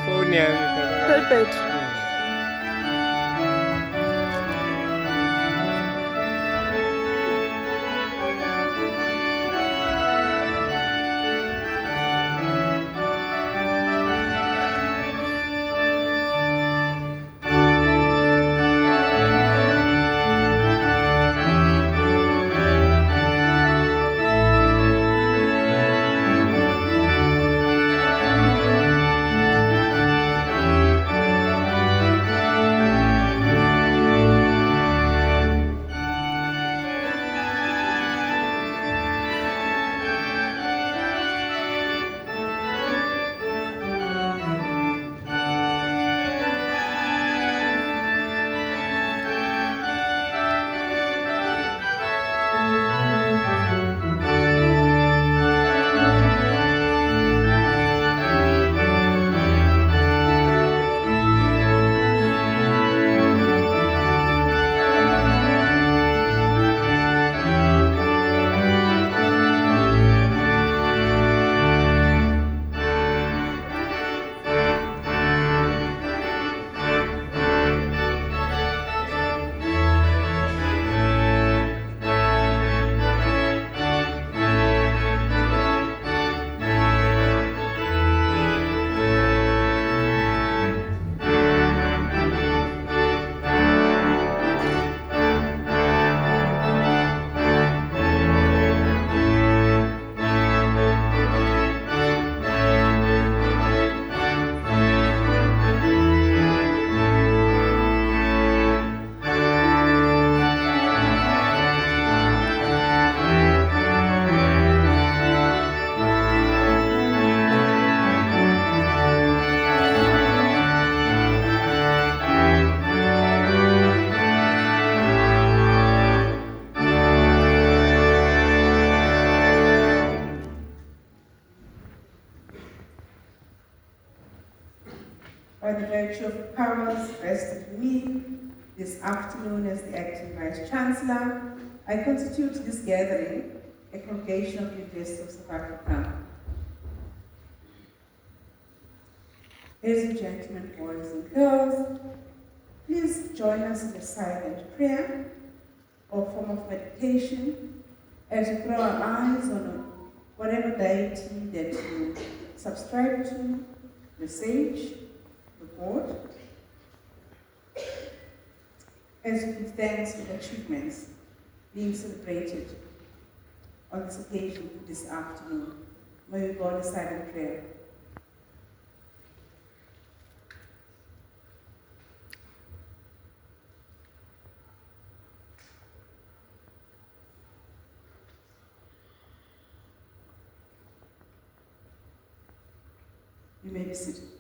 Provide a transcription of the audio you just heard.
phone yangu. Pulpit. By the virtue of powers vested in me this afternoon as the acting Vice Chancellor, I constitute this gathering a congregation of University of South Africa. Ladies and gentlemen, boys and girls, please join us in a silent prayer or form of meditation as we throw our eyes on whatever deity that you subscribe to, the sage, the board, as we give thanks for the achievements being celebrated on this occasion this afternoon. May we go on a silent prayer. You may be seated.